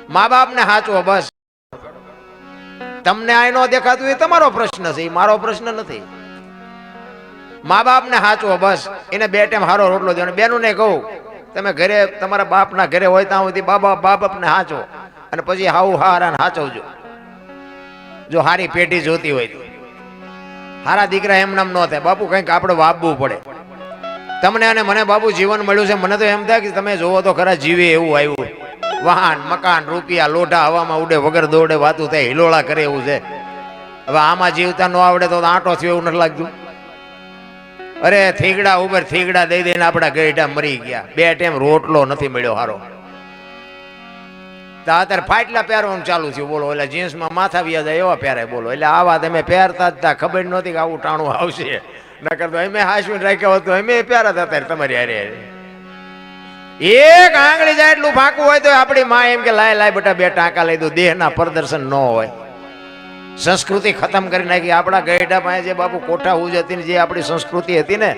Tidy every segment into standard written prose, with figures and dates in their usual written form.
મા બાપ ને હાચવો બસ. તમને આ નો દેખાતું એ તમારો પ્રશ્ન છે, એ મારો પ્રશ્ન નથી. મા બાપ ને હાચવો બસ. એને બે ટાઈમ હારો રોટલો દો. બેનું ને કહું તમે ઘરે તમારા બાપ ના ઘરે હોય ત્યાં સુધી બાપ ને હાચવો અને પછી હાઉ હારા હાચવજો. જો હારી પેઢી જોતી હોય તો હારા દીકરા એમ નામ ન થાય. બાપુ કંઈક આપણે વાપવું પડે. તમને અને મને બાપુ જીવન મળ્યું છે, મને તો એમ થાય કે તમે જોવો તો ખરા જીવે એવું આવ્યું. વાહન મકાન રૂપિયા લોઢા હવામાં ઉડે વગર દોડે વાતું થાય હિલોળા કરે એવું છે. હવે આમાં જીવતા ન આવડે તો આંટો થયો એવું નથી લાગતું. અરે થીગડા ઉપર થીગડા દઈ દઈને આપણા ગઈઢા મરી ગયા. બે ટાઈમ રોટલો નથી મળ્યો હારો. અત્યારે ફાટલા પહેરવાનું ચાલુ થયું બોલો. એટલે જીન્સમાં માથા વ્યા જાય એવા પહેરાય બોલો. એટલે આવા તમે પહેરતા જ ખબર નહોતી કે આવું ટાણું આવશે. નકર તો અમે હાસવીને રાખ્યા હતું અમે પહેરાતા અત્યારે તમારી હારે એક આંગળી જાય એટલું ફાંકું હોય તો આપણી માં એમ કે લાય લાય બેટા બે ટાંકા લઈ દો. દેહના પ્રદર્શન ન હોય. સંસ્કૃતિ ખતમ કરી નાખી. આપણા ગઈઢા પાસે જે બાપુ કોઠા ઉજ હતી ને જે આપણી સંસ્કૃતિ હતી ને,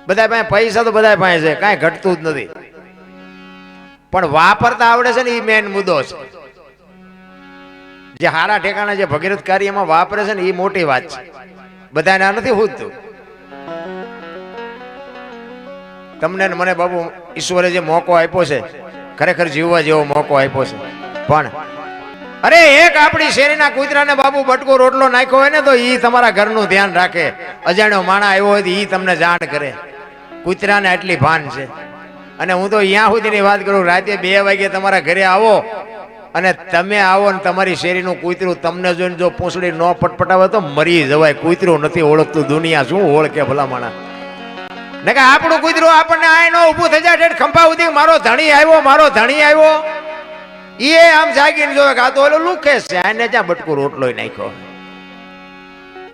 બધા પાસે પૈસા તો બધા પાસે છે, કાંઈ ઘટતું જ નથી. પણ વાપરતા આવડે છે ને એ મેન મુદ્દો છે. જે હારા ઠેકાણા જે ભગીરથ કાર્યમાં વાપરે છે ને એ મોટી વાત છે. બધાને નથી પૂછતું. તમને મને બાબુ ઈશ્વરે જે મોકો આપ્યો છે ખરેખર જીવવા જેવો મોકો આપ્યો છે. પણ અરે એક આપણી શેરીના કૂતરાને બાબુ બટકો રોટલો નાખ્યો હોય ને તો ઈ તમારા ઘરનું ધ્યાન રાખે. અજાણ્યો માણા આવ્યો હોય તો ઈ તમને જાણ કરે. કૂતરાને આટલી ભાન છે. અને હું તો અહીંયા સુધીની વાત કરું, રાતે 2 વાગે તમારા ઘરે આવો અને તમે આવો ને તમારી શેરીનું કૂતરું તમને જોઈને જો પૂંછડી ન પટપટાવે તો મરી જવાય. કૂતરું નથી ઓળખતું, દુનિયા શું ઓળખે ભલા માણા. ને કે આપણું કૂતરું આપણને આ નો ઊભું થઈ જાય ખંભા સુધી મારો ધણી આવ્યો મારો ધણી આવ્યો. એ આમ જાગીને જોવે કે આ તો ઓલો લુખેસ છે, આને જ્યાં બટકું રોટલો નાખ્યો.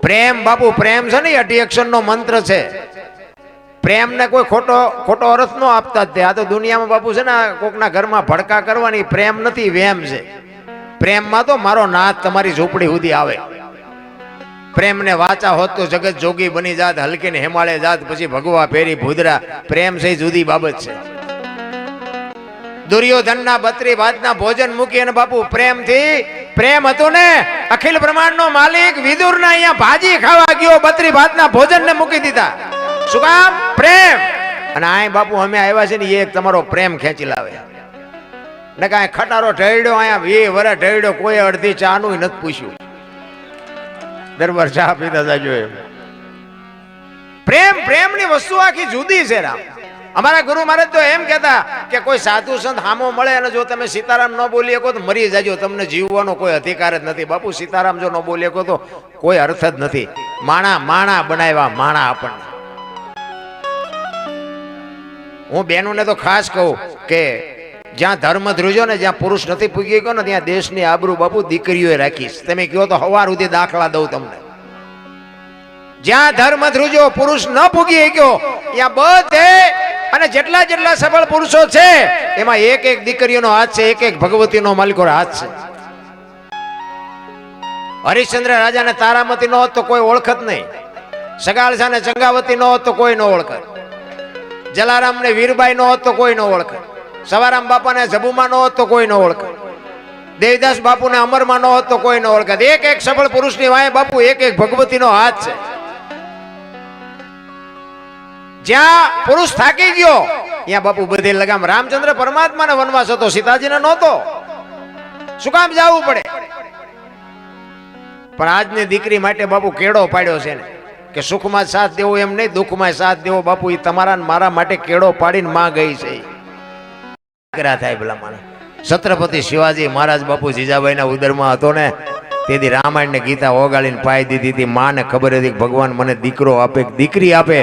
પ્રેમ બાપુ પ્રેમ છે ને 8 અક્ષરનો મંત્ર છે. પ્રેમ ને કોઈ ખોટો અર્થ નો આપતા જ. આ તો દુનિયામાં બાપુ છે ને કોકના ઘરમાં ભડકા કરવાની પ્રેમ નથી, વેમ છે. પ્રેમમાં તો મારો નાથ તમારી ઝૂંપડી સુધી આવે. પ્રેમ ને વાચા હોત તો જગત જોગી બની જાત, હલકીને હિમાલય જાત, પછી ભગવા ફેરી ભૂદરા. પ્રેમ છે જુદી બાબત છે. દુર્યોધનના 32 ભાતના ભોજન મૂકી અને બાપુ પ્રેમથી પ્રેમ હતું ને અખિલ બ્રહ્માંડનો માલિક વિદુરના અહીંયા ભાજી ખાવા ગયો, 32 ભાતના ભોજનને મૂકી દીધા. શું કામ? પ્રેમ. અને આ બાપુ અમે આવ્યા છે ને એ એક તમારો પ્રેમ ખેંચી લાવે. ને કાંઈ ખટારો ઢળ્યો અહીંયા 20 વર્ષ ઢળ્યો, કોઈ અડધી ચાનું નથી પૂછ્યું. દરબાર ચા પીતા જાજો એમ. પ્રેમની વસ્તુ આખી જુદી છે રામ. અમારા ગુરુ મહારાજ તો એમ કહેતા કે કોઈ સાધુ સંત હામો મળે અને જો તમે સીતારામ ન બોલી શકો તો મરી જાજો, તમને જીવવાનો કોઈ અધિકાર જ નથી. બાપુ સીતારામ જો ન બોલી શકો તો કોઈ અર્થ જ નથી. માણા બનાવ્યા માણા આપણને. હું બહેનોને તો ખાસ કહું કે જ્યાં ધર્મ ધ્રુજો ને જ્યાં પુરુષ નથી પૂગી ગયો ને ત્યાં દેશની આબરૂ બાપુ દીકરીઓએ રાખીશ. તમે કહો તો હવાર સુધી દાખલા દઉં તમને. જ્યાં ધર્મ ધ્રુજો પુરુષ ન પૂગી ગયો ત્યાં બધે અને જેટલા સફળ પુરુષો છે એમાં એક દીકરીઓનો હાથ છે, એક ભગવતીનો માલિકોનો હાથ છે. હરિશ્ચંદ્ર રાજાને તારામતી ન હોત તો કોઈ ઓળખત નહીં. સગાળસા ને ચંગાવતી ન હોત તો કોઈ ન ઓળખત. જલારામ ને વીરબાઈ નો હોત તો કોઈ ન ઓળખે. સવારામ બાપા ને જબુમાં નો હોત તો કોઈ ન ઓળખે. દેવદાસ બાપુ ને અમરમાં નો હોત તો કોઈ ન ઓળખે. એક સફળ પુરુષની વાય બાપુ એક ભગવતી નો હાથ છે. જ્યાં પુરુષ થાકી ગયો ત્યાં બાપુ બધે લગામ. રામચંદ્ર પરમાત્માને વનવાસ હતો, સીતાજીને નહોતો. શું કામ જવું પડે? પણ આજની દીકરી માટે બાપુ કેળો પાડ્યો છે ને કે સુખમાં સાથ દેવો એમ નહીં, દુઃખમાં સાથ દેવો. બાપુ એ તમારા મારા માટે કેળો પાડીને માં ગઈ છે. થાય ભલા મારા. છત્રપતિ શિવાજી મહારાજ બાપુ જીજાબાઈના ઉદરમાં હતો ને તેથી રામાયણ ને ગીતા ઓગાળીને પાઈ દીધી હતી. માને ખબર હતી ભગવાન મને દીકરો આપે દીકરી આપે,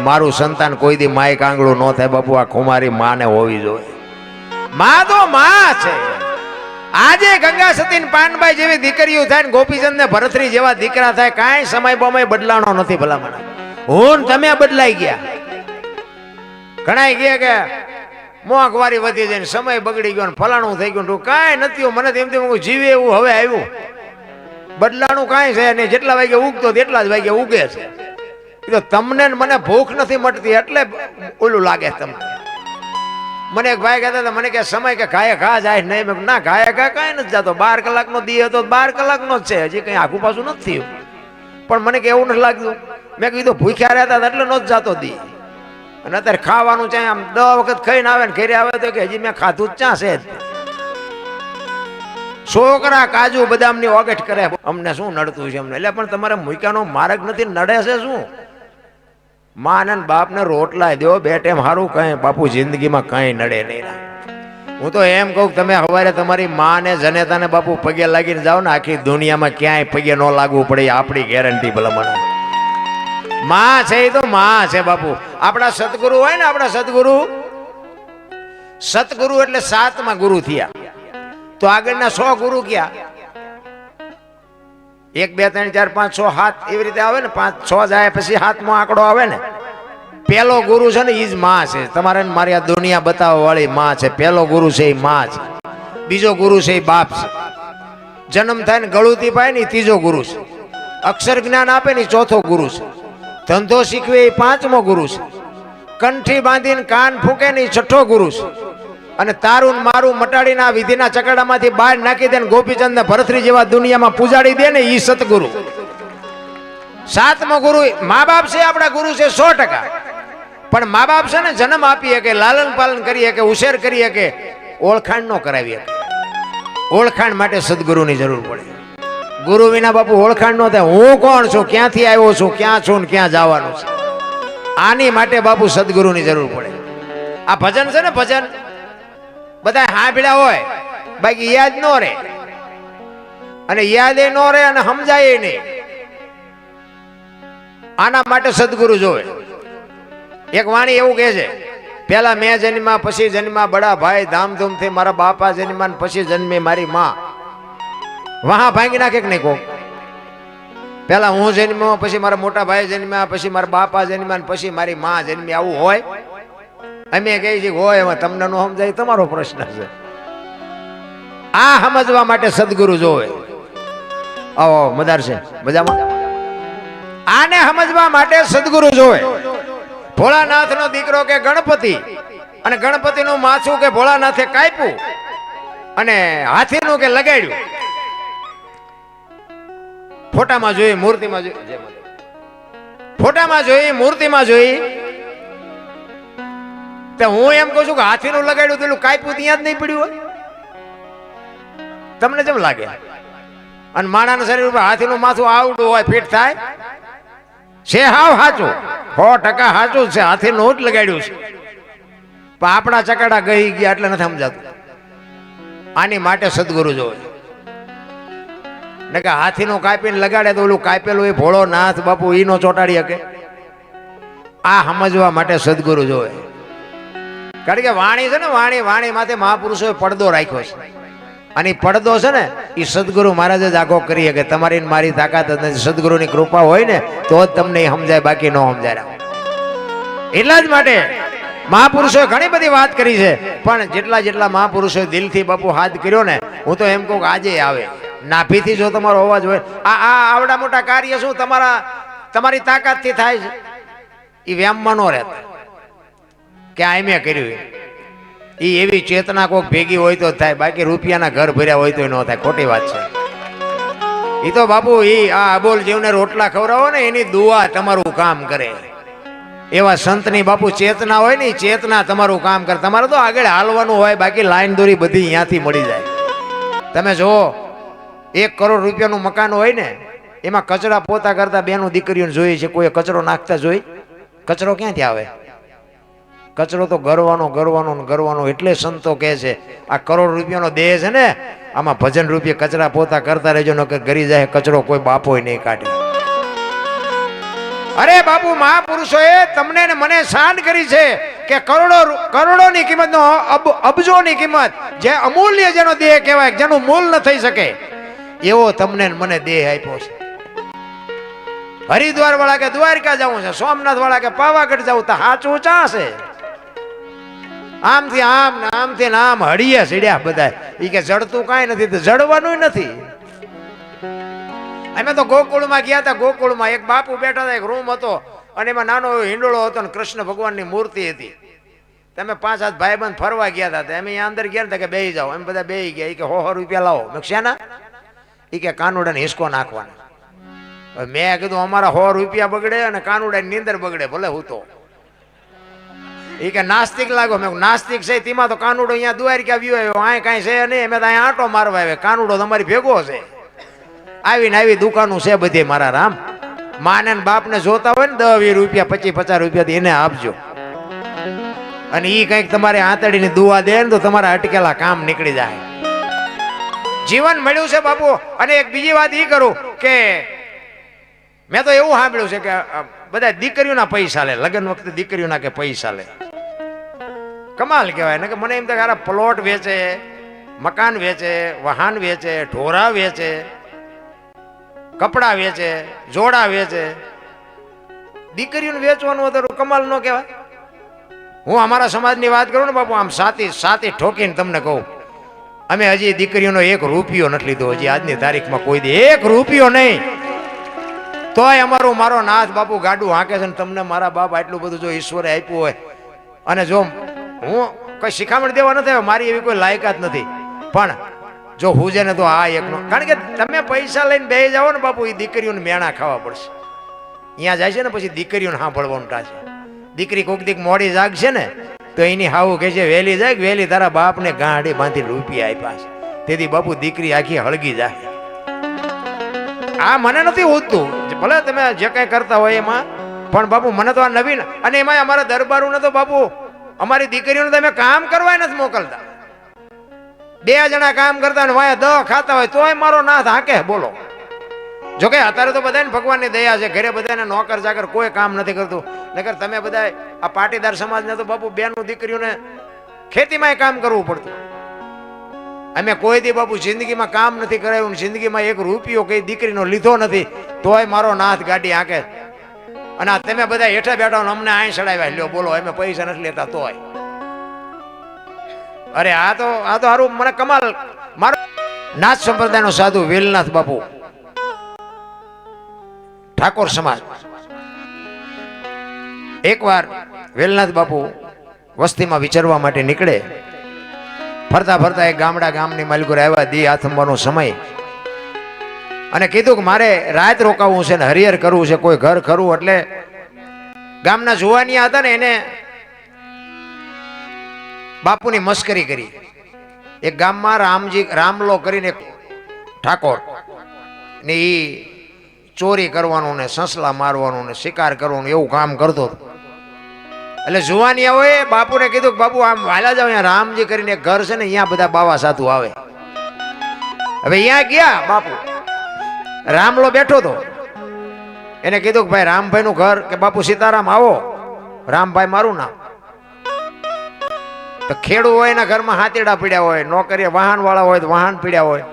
મારું સંતાન કોઈ દી માય કાંગળું ન થાય. બાપુ આ ખુમારી માને હોવી જોઈએ. માં તો માં છે. આજે ગંગા સતી ને પાનબાઈ જેવી દીકરીઓ થાય ને ગોપીચંદ ને ભરતરી જેવા દીકરા થાય, કાંઈ સમય બમય બદલાણો નથી ભલા મને. હું તમે બદલાઈ ગયા. ઘણા ગયા કે મોંઘવારી વધી જાય, સમય બગડી ગયો, ફલાણું થઈ ગયું. કાંઈ નથી. મને તેમ જીવે એવું હવે આવ્યું. બદલાણું કાંઈ છે નહીં. જેટલા વાગે ઉગતો એટલા જ વાગે ઉગે છે. એ તો તમને મને ભૂખ નથી મળતી એટલે ઓલું લાગે તમને. મને એક ભાઈ કહેતા હતા, મને કે સમય કે ઘાયે ઘા જાય નહીં. મેં ના, ઘાયે ઘા કાંઈ નથી જતો. 12 કલાકનો દી હતો, 12 કલાકનો જ છે, હજી કંઈ આખું પાછું નથી થયું. પણ મને કે એવું નથી લાગતું. મેં કીધું ભૂખ્યા રહેતા એટલે નહોતો જતો દી. અને અત્યારે ખાવાનું છે, આમ 10 વખત ખાઈને આવે ને ઘરે આવે તો કે હજી મેં ખાધું જ ક્યાં છે. છોકરા કાજુ બદામની ઓગટ કરે, અમને શું નડતું છે અમને? એટલે પણ તમારે મૂક્યાનો માર્ગ નથી, નડે છે શું? માં ને બાપ ને રોટલા દો, 2 ટાઈમ સારું, કઈ બાપુ જિંદગીમાં કઈ નડે નહીં. હું તો એમ કહું, તમે સવારે તમારી માં ને જનેતા ને બાપુ પગે લાગીને જાઓ ને, આખી દુનિયામાં ક્યાંય પગે ન લાગવું પડે, આપણી ગેરંટી ભલામણ. માં છે એ તો માં છે બાપુ. આપણા સદગુરુ હોય ને, આપણા સદગુરુ એટલે 7મા ગુરુ થયા. તો આગળના 100 ગુરુ ક્યાં? 1 2 3 4 5 6 7 એવી રીતે આવે ને, 5 6 જાય પછી 7મો આંકડો આવે ને. પેલો ગુરુ છે ને એ જ માં છે. તમારે મારી આ દુનિયા બતાવવા વાળી માં છે. પેલો ગુરુ છે એ માં છે. બીજો ગુરુ છે એ બાપ છે. જન્મ થાય ને ગળુતી પાય ને 3જો ગુરુ છે. અક્ષર જ્ઞાન આપે ને 4થો ગુરુ છે. ધંધો શીખવે એ 5મો ગુરુ છે. કંઠી બાંધીને કાન ફૂકે ને 6થો ગુરુ છે. અને તારું મારું મટાડીને આ વિધિના ચકડામાંથી બહાર નાખી દે ને ગોપીચંદ ને ભરતરી જેવા દુનિયામાં પૂજાડી દે ને ઈ સતગુરુ. 7મો ગુરુ મા બાપ છે, આપણા ગુરુ છે 100%. પણ મા બાપ છે ને જન્મ આપી કે, લાલન પાલન કરીએ કે, ઉછેર કરીએ કે, ઓળખાણ ન કરાવીએ. ઓળખાણ માટે સદગુરુની જરૂર પડે. ગુરુ વિના બાપુ ઓળખાણ ન થાય. હું કોણ છું, ક્યાંથી આવ્યો છું, ક્યાં છું ને ક્યાં જવાનું છે, આની માટે બાપુ સદગુરુની જરૂર પડે. આ ભજન છે ને, ભજન બધા સાંભળ્યા હોય, બાકી યાદ ન રહે. અને યાદ ન રહે અને સમજાય નહીં. આના માટે સદગુરુ જોવે. એક વાણી એવું કહે છે, પેલા મેં જન્મ્યા, પછી જન્મ્યા બડા ભાઈ, ધામધૂમથી મારા બાપા જન્મ્યા, પછી જન્મી મારી માં. વહા ભાંગી નાખે કે નહીં કહો? પેલા હું જન્મ્યો, પછી મારા મોટા ભાઈ જન્મ્યા, પછી મારા બાપા જન્મ્યા, પછી મારી માં જન્મી. આવું હોય? અમે કહી છીએ હોય. એમાં તમને નો સમજાય તમારો પ્રશ્ન છે. આ સમજવા માટે સદગુરુ જોવે. આવો મદાર છે મજામાં. આને સમજવા માટે સદગુરુ જોવે. ભોળાનાથ નો દીકરો કે ગણપતિ, અને ગણપતિ નું માથું કે ભોળાનાથે કાપ્યું, અને હાથીનું કે લગાડ્યું. ફોટામાં જોઈ, મૂર્તિમાં જોઈ, ફોટામાં જોઈ, મૂર્તિમાં જોઈ. હું એમ કહું છું કે હાથીનું લગાડ્યું પેલું કાપ્યું ત્યાં જ નહીં પડ્યું હોય? તમને કેમ લાગે? અને માણાના શરીર ઉપર હાથીનું માથું આવડું હોય, ફિટ થાય છે. હાવ સાચું, 100% સાચું છે. હાથીનું જ લગાડ્યું છે. પણ આપણા ચકડા ગઈ ગયા એટલે નથી સમજાતું. આની માટે સદગુરુ જોવે. ને કે હાથીનું કાપીને લગાડે તો ઓલું કાપેલું એ ભોળો નાથ બાપુ ઈ નો ચોટાડી શકે. આ સમજવા માટે સદગુરુ જોવે. કારણ કે વાણી છે ને, વાણી માથે મહાપુરુષોએ પડદો રાખ્યો છે. અને પડદો છે ને એ સદગુરુ મહારાજે જ આગો કરી કે તમારી મારી તાકાત જ નથી. સદગુરુની કૃપા હોય ને તો જ તમને સમજાય, બાકી ન સમજાય. એટલા જ માટે મહાપુરુષોએ ઘણી બધી વાત કરી છે. પણ જેટલા મહાપુરુષોએ દિલથી બાપુ હાથ કર્યો ને, હું તો એમ કહું કે આજે આવે. નાભીથી જો તમારો અવાજ હોય, આ આવડા મોટા કાર્ય શું તમારી તાકાતથી થાય છે? એ વ્યામમાં ન રહેતા કે આ મેં કર્યું. એ એવી ચેતના કોઈક ભેગી હોય તો થાય, બાકી રૂપિયાના ઘર ભર્યા હોય તો ન થાય. ખોટી વાત છે. એ તો બાપુ આ અબોલ જીવને રોટલા ખવડાવો ને એની દુઆ તમારું કામ કરે. એવા સંતની બાપુ ચેતના હોય ને, ચેતના તમારું કામ કરે. તમારે તો આગળ હાલવાનું હોય, બાકી લાઈન દોરી બધી અહીંયાથી મળી જાય. તમે જો 1 કરોડ રૂપિયાનું મકાન હોય ને, એમાં કચરા પોતા કરતા બેનું દીકરીઓને જોઈએ છે. કોઈ કચરો નાખતા જોઈ? કચરો ક્યાંથી આવે? કચરો તો ગરવાનો. એટલે સંતો કહે છે આ કરોડ રૂપિયાનો દેહ છે ને, આમાં ભજન રૂપિયા કચરા પોતા કરતા રહેજો, નકર ગરી જાય કચરો કોઈ બાપોય નહીં કાઢે. અરે બાપુ, મહાપુરુષોએ તમને ને મને શાન કરી છે કે કરોડોની કિંમત નો અબજોની કિંમત, જે અમૂલ્ય જેનો દેહ કહેવાય, જેનું મૂલ ન થઈ શકે, એવો તમને મને દેહ આપ્યો છે. હરિદ્વાર વાળા કે દ્વારકા જવું છે, સોમનાથ વાળા કે પાવાગઢ જવું, તો સાચું ચા છે. આમથી આમ ને આમથી આમ હળિયા સીડ્યા બધા. એ કે જડતું કાંઈ નથી, તો જડવાનું નથી. અમે તો ગોકુળમાં ગયા હતા. ગોકુળમાં એક બાપુ બેઠા હતા, એક રૂમ હતો, અને એમાં નાનો એવો હિંડોળો હતો, ને કૃષ્ણ ભગવાનની મૂર્તિ હતી. તમે 5-7 ભાઈબંધ ફરવા ગયા હતા, અમે અહીંયા અંદર ગયા ને કે બેસી જાઓ, એમ બધા બેસી ગયા. એ કે 100 રૂપિયા લાવો. મેં શાના? એ કે કાનુડાને હિસકો નાખવાના. મેં કીધું અમારા 100 રૂપિયા બગડે અને કાનુડાની નીંદર બગડે, ભલે હું તો. એ કે નાસ્તિક લાગો. મેં નાસ્તિક છે તેમાં તો કાનુડો અહીંયા દ્વારકા વ્યુ આવ્યો, અહીં કાંઈ છે નહીં, અમે તો અહીંયા આંટો મારવા આવે, કાનુડો તમારી ભેગો છે. આવીને આવી દુકાનો છે બધી મારા રામ. માને ને બાપને જોતા હોય ને 10-20 રૂપિયા 25-50 રૂપિયા એને આપજો, અને ઈ કંઈક તમારે આંતડીની દુઆ દે ને તો તમારા અટકેલા કામ નીકળી જાય. જીવન મળ્યું છે બાપુ. અને એક બીજી વાત ઈ કરું કે મેં તો એવું સાંભળ્યું છે કે બધા દીકરીઓના પૈસા લે, લગ્ન વખતે દીકરીઓના કે પૈસા લે. કમાલ કહેવાય ને. કે મને એમ થાય પ્લોટ વેચે, મકાન વેચે, વાહન વેચે, ઢોરા વેચે, કપડા વેચે, જોડા વેચે, દીકરીઓને વેચવાનું હતું કમાલ ન કહેવાય? હું અમારા સમાજની વાત કરું ને બાપુ, આમ સાતી ઠોકીને તમને કહું, અમે હજી દીકરીઓનો 1 રૂપિયો નથી લીધો હજી આજની તારીખમાં, કોઈ દી 1 રૂપિયો નહીં. તોય મારો નાથ બાપુ ગાડું હાંકે છે ને તમને મારા બાપ આટલું બધું જો ઈશ્વરે આપ્યું હોય, અને જો હું કોઈ શિખામણ દેવા નથી આવ્યો, મારી એવી કોઈ લાયકાત નથી, પણ જો હું છે ને તો આ એકનો. કારણ કે તમે પૈસા લઈને બેસી જાઓ ને બાપુ, એ દીકરીઓને મેણા ખાવા પડશે. અહીંયા જાય છે ને પછી દીકરીઓને સાંભળવાનું ટાશે. દીકરી કોઈક દીક મોડી જાગશે ને તો એની હાવું કહે છે વહેલી જાગ, વહેલી તારા બાપને ગાંડી બાંધી રૂપિયા આપ્યા છે, તેથી બાપુ દીકરી આખી હળગી જાય. આ મને નથી હોતું, ભલે તમે જે કઈ કરતા હોય એમાં, પણ બાપુ મને તો આ નવીન. અને એમાં અમારા દરબારોને તો બાપુ અમારી દીકરીઓને તમે કામ કરવા નથી મોકલતા. 2 જણા કામ કરતા ને વાયા 10 ખાતા હોય તોય મારો નાથ હાકે. બોલો. જોકે અત્યારે તો બધાને ભગવાનની દયા છે, ઘરે બધાને નોકર ચાકર કોઈ કામ નથી કરતું. નકર તમે બધા આ પાટીદાર સમાજને તો બાપુ બેનું દીકરીઓને ખેતીમાં કામ કરવું પડતું. અમે કોઈ દી બાપુ જિંદગીમાં કામ નથી કરાયું, જિંદગીમાં 1 રૂપિયો કઈ દીકરીનો લીધો નથી, તોય મારો નાથ ગાડી હાકે. અને આ તમે બધા હેઠા બેઠા અમને આઈ ચડાવ્યા, લ્યો બોલો અમે પૈસા નથી લેતા તોય. અરે આ તો હારું મને કમાલ. મારો નાથ સંપ્રદાયનો સાધુ વેલનાથ બાપુ, ઠાકોર સમાજ, એકવાર વેલનાથ બાપુ વસ્તીમાં વિચરવા માટે નીકળે. ફરતા ફરતા એક ગામની માલિકો આવ્યા, દી આથમવાનો સમય, અને કીધું કે મારે રાત રોકાવું છે ને હરિહર કરવું છે, કોઈ ઘર ખરું? એટલે ગામના જુવાનિયા હતા ને એને બાપુની મસ્કરી કરી. એક ગામમાં રામલો કરીને ઠાકોર ને ઈ ચોરી કરવાનું ને સસલા મારવાનું ને શિકાર કરવાનું એવું કામ કરતો હતો. એટલે જુવાનિયાઓએ બાપુને કીધું કે બાપુ આમ હાલા જાવ, અહીંયા રામજી કરીને એક ઘર છે ને, અહીંયા બધા બાવા સાધુ આવે. હવે અહીંયા ગયા બાપુ, રામલો બેઠો હતો. એને કીધું કે ભાઈ રામભાઈ નું ઘર, કે બાપુ સીતારામ આવો. રામભાઈ મારું નામ. તો ખેડૂ હોય એના ઘરમાં હાથીડા પીડ્યા હોય, નોકરી વાહન વાળા હોય તો વાહન પીડ્યા હોય,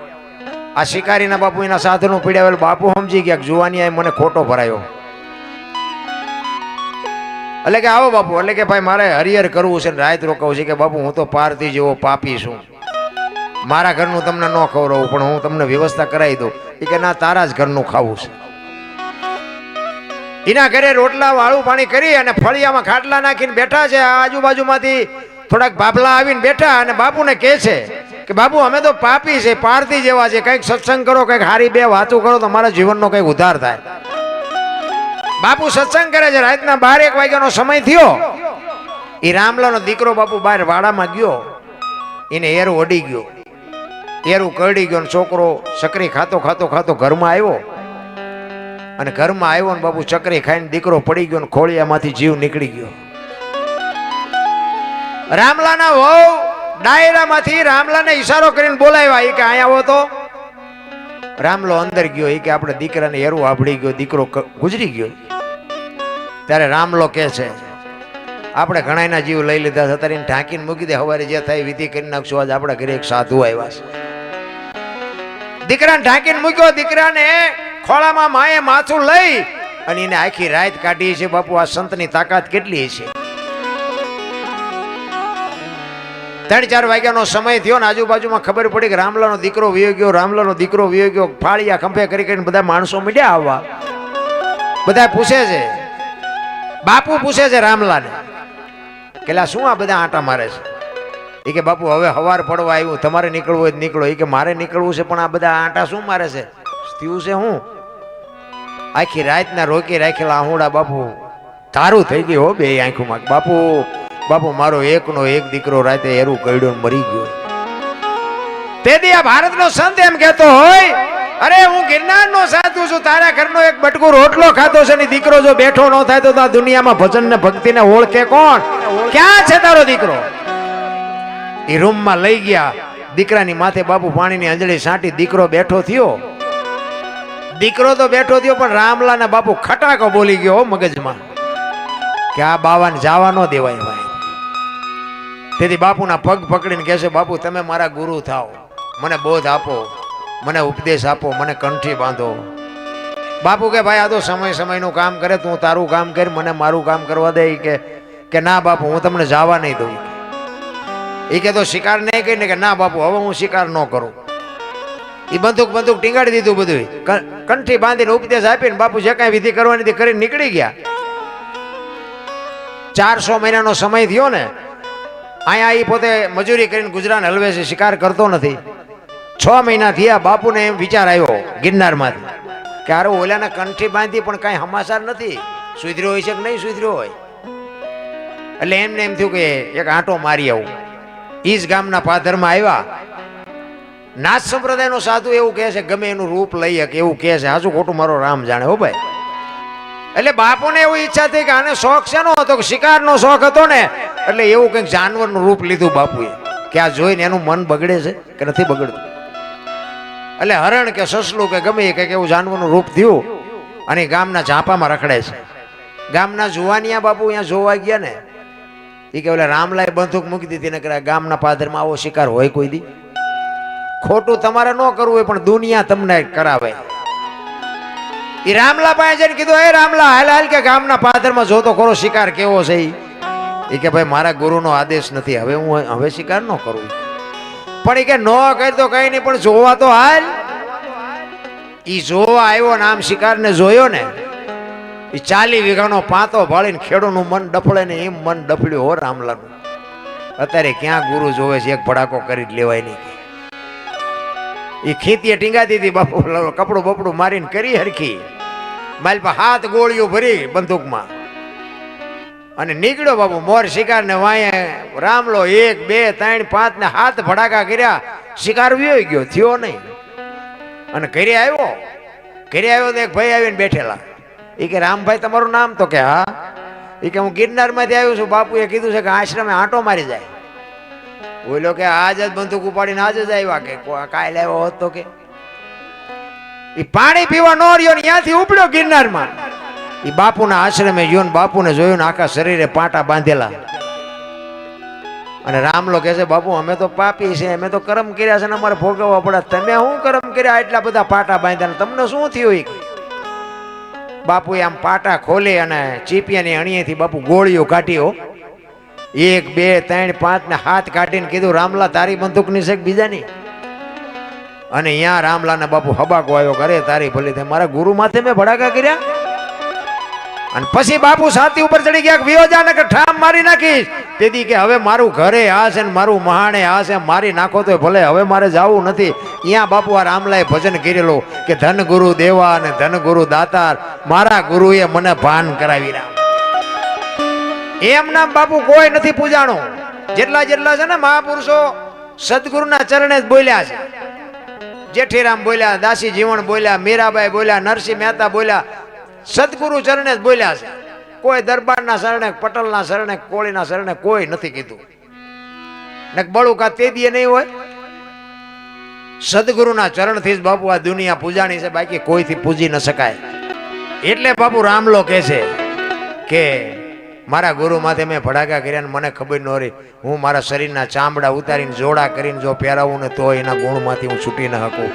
આ શિકારીના બાપુ એના સાધનો પીડ્યા હોય. બાપુ સમજી ગયા કે જુવાનિયાએ મને ખોટો ભરાયો. એટલે કે આવો બાપુ. એટલે કે ભાઈ મારે હરિહર કરવું છે, રાત રોકાવું છે. કે બાપુ હું તો પારથી જેવો પાપી છું, મારા ઘરનું તમને ન ખવડાવું, પણ હું તમને વ્યવસ્થા કરાવી દઉં. એ કે ના, તારા જ ઘરનું ખાવું છે. એના ઘરે રોટલા વાળું પાણી કરી અને ફળિયામાં ખાટલા નાખીને બેઠા છે. આજુબાજુમાંથી થોડાક બાબલા આવીને બેઠા અને બાપુને કહે છે કે બાપુ અમે તો પાપી છે, પારથી જેવા છે, કંઈક સત્સંગ કરો, કંઈક હારી 2 વાતો કરો તો મારા જીવનનો કંઈક ઉદ્ધાર થાય. બાપુ સત્સંગ કરે છે. રાતના 12-1 વાગ્યાનો સમય થયો. એ રામલાનો દીકરો બાપુ બહાર વાડામાં ગયો, એને એરું અડી ગયો, એરું કરડી ગયો. છોકરો ચકરી ખાતો ઘરમાં આવ્યો, અને ઘરમાં આવ્યો ને બાપુ ચકરી ખાઈને દીકરો પડી ગયો ને ખોળિયામાંથી જીવ નીકળી ગયો. રામલાના વહુ ડાયરામાંથી રામલાને ઈશારો કરીને બોલાવ્યા. એ કે અહીંયા આવો તો. રામલો અંદર ગયો. એ કે આપણે દીકરાને એરું આભળી ગયો, દીકરો ગુજરી ગયો. ત્યારે રામલો કે છે આપણે ઘણાના જીવ લઈ લીધા છે, અત્યારે ઢાંકીને મૂકી દે, સવારે જે થાય વિધિ કરી નાખશું. આજ આપણા ઘરે એક સાધુ આવ્યા છે. દીકરાને ઢાંકીને મૂક્યો. દીકરાને ખોળામાં માએ માથું લઈ અને એને આખી રાત કાઢી છે. બાપુ આ સંતની તાકાત કેટલી છે. 3-4 વાગ્યાનો સમય થયો ને આજુબાજુમાં ખબર પડી કે રામલાનો દીકરો વયો ગયો, રામલાનો દીકરો વયો ગયો. ફાળિયા ખંભે કરીને બધા માણસો મળ્યા આવવા. બધા પૂછે છે, બાપુ પૂછે છે રામલાને કેલા શું આ બધા આંટા મારે છે? એ કે બાપુ હવે હવાર પડવા આવ્યું, તમારે નીકળવું હોય નીકળો. એ કે મારે નીકળવું છે પણ આ બધા આંટા શું મારે છે? થયું છે હું? આખી રાતના રોકી રાખેલા આહુડા બાપુ તારું થઈ ગયું હો બે આંખોમાં. બાપુ બાપુ મારો એકનો એક દીકરો રાતે એરું કઈડો મરી ગયો. તેથી આ ભારતનો સંત એમ કહેતો હોય, અરે હું ગિરનારનો સાધુ છું, તારા ઘરનો એક બટકું રોટલો ખાતો છે ને દીકરો જો બેઠો ન થાય તો આ દુનિયામાં ભજન ને ભક્તિ ને ઓળખે કોણ? ક્યાં છે તારો દીકરો? એ રૂમમાં લઈ ગયા, દીકરાની માથે બાપુ પાણીની અંજળી છાંટી દીકરો બેઠો થયો. દીકરો તો બેઠો થયો પણ રામલા ના બાપુ ખટાકો બોલી ગયો મગજમાં કે આ બાવાને જવા ન દેવાય ભાઈ. તેથી બાપુના પગ પકડીને કહે છે, બાપુ તમે મારા ગુરુ થાઓ, મને બોધ આપો, મને ઉપદેશ આપો, મને કંઠી બાંધો. બાપુ કે ભાઈ આ તો સમય સમયનું કામ કરે, તું તારું કામ કર, મને મારું કામ કરવા દે. કે ના બાપુ હું તમને જવા નહીં દઉં. એ કે તો શિકાર નહીં કરીને કે ના બાપુ હવે હું શિકાર ન કરું. એ બંદૂક ટીંગાડી દીધું, બધું કંઠી બાંધીને ઉપદેશ આપીને બાપુ જે કાંઈ વિધિ કરવાની હતી કરીને નીકળી ગયા. 400 મહિનાનો સમય થયો ને, અહીંયા એ પોતે મજૂરી કરીને ગુજરાન હલવે છે, શિકાર કરતો નથી. 6 મહિના થયા, બાપુને એમ વિચાર આવ્યો ગિરનારમાંથી કે અરે ઓલાને કંઠી બાંધી પણ કાંઈ સમાચાર નથી, સુધર્યો હોય છે કે નહીં સુધર્યો હોય. એટલે એમને એમ થયું કે એક આંટો મારી આવું. ઈ જ ગામના પાદરમાં આવ્યા. નાથ સંપ્રદાયનો સાધુ એવું કહે છે ગમે એનું રૂપ લઈ શકે એવું કહે છે, હાજુ ખોટું મારો રામ જાણે હો ભાઈ. એટલે બાપુને એવી ઈચ્છા થઈ કે આને શોખ શેનો હતો? કે શિકારનો શોખ હતો ને, એટલે એવું કંઈક જાનવરનું રૂપ લીધું બાપુએ કે આ જોઈને એનું મન બગડે છે કે નથી બગડતું. એટલે હરણ કે સસલું કે ગમે કંઈક એવું જાનવરનું રૂપ થયું અને ગામના ઝાંપામાં રખડે છે. ગામના જુવાનિયા બાપુ અહીંયા જોવા ગયા ને, એ કે ઓલા રામલાએ બંદૂક મૂકી દીધી ને કે ગામના પાદરમાં આવો શિકાર હોય કોઈ દી? ખોટું તમારે ન કરવું હોય પણ દુનિયા તમને કરાવે. એ રામલા પાસે જઈને કીધું, એ રામલા હાલ હાલ કે ગામના પાદરમાં જો તો ખરો શિકાર કેવો છે. એ કે ભાઈ મારા ગુરુનો આદેશ નથી, હવે શિકાર ન કરવું. પણ એ કે ન કરી તો કઈ નહીં પણ જોવા તો હાલ. ઈ જોવા આવ્યો ને આમ શિકારને જોયો ને, એ 40 વીઘાનો પાતો ભાળીને ખેડૂનું મન ડફળે ને એમ મન ડફળ્યું હો રામલાનું. અત્યારે ક્યાં ગુરુ જોવે છે, એક ભડાકો કરી જ લેવાય નહીં. એ ખીતીએ ટીંગાતી હતી બાપુ, કપડું બપડું મારીને કરી હરખી માલ પર 7 ગોળીઓ ભરી બંદૂકમાં અને નીકળ્યો બાપુ મોર શિકાર ને વાંયે. રામલો 1 2 3 5 ને 7 ભડાકા કર્યા, શિકાર વ્યો ગયો, થયો નહીં. અને ઘરે આવ્યો તો એક ભાઈ આવીને બેઠેલા. એ કે રામભાઈ તમારું નામ? તો કે હા. એ કે હું ગિરનારમાંથી આવ્યો છું, બાપુએ કીધું છે કે આશ્રમે આંટો મારી જાય. બોલો કે આજ જ બંદૂક ઉપાડીને આજ જ આવ્યા કે કાલે આવ્યો હોત તો કે. એ પાણી પીવા નો રહ્યો ને ત્યાંથી ઉપડ્યો ગિરનારમાં. એ બાપુના આશ્રમે ગયો ને બાપુને જોયું ને આખા શરીરે પાટા બાંધેલા. અને રામલો કહે છે, બાપુ અમે તો પાપી છે, અમે તો કર્મ કર્યા છે ને અમારે ભોગવવા પડે, તમે શું કર્મ કર્યા એટલા બધા પાટા બાંધ્યા, તમને શું થયું? બાપુએ આમ પાટા ખોલી અને ચીપિયાની અણીએથી બાપુ ગોળીઓ કાઢી. 1 2 3 5 ને 7 કાઢીને કીધું, રામલા તારી બંદૂકની છે કે બીજાની? અને અહીંયા રામલાને બાપુ હબાકો આવ્યો, કરે તારી ભલી થાય, મારા ગુરુ માથે મેં ભડાકા કર્યા. અને પછી બાપુ છાતી ઉપર ચડી ગયા, વિયોજા ને કે ઠામ મારી નાખીશ. તેથી કે હવે મારું ઘરે આ છે ને મારું મહાણે આ છે, મારી નાખો તો ભલે, હવે મારે જવું નથી. અહીંયા બાપુ આ રામલાએ ભજન કરેલું કે ધન ગુરુ દેવા અને ધન ગુરુ દાતાર, મારા ગુરુએ મને ભાન કરાવી રામ. એમ નામ બાપુ કોઈ નથી પૂજાણું. જેટલા છે ને મહાપુરુષો સદગુરુના ચરણે જ બોલ્યા છે. જેઠીરામ બોલ્યા, દાસી જીવણ બોલ્યા, મીરાબાઈ બોલ્યા, નરસિંહ મહેતા બોલ્યા, સદગુરુ ચરણે જ બોલ્યા છે. કોઈ દરબારના શરણે, પટલના શરણે, કોળીના શરણે કોઈ નથી કીધું. ને બળુકા તે દીએ નહીં હોય. સદગુરુના ચરણથી જ બાપુ આ દુનિયા પૂજાણી છે, બાકી કોઈથી પૂજી ન શકાય. એટલે બાપુ રામલો કહે છે કે મારા ગુરુ માથે મેં ભડાકા કર્યા ને મને ખબર ન રહી. હું મારા શરીરના ચામડા ઉતારીને જોડા કરીને જો પહેરાવું ને તો એના ગુણમાંથી હું છૂટી ન શકું.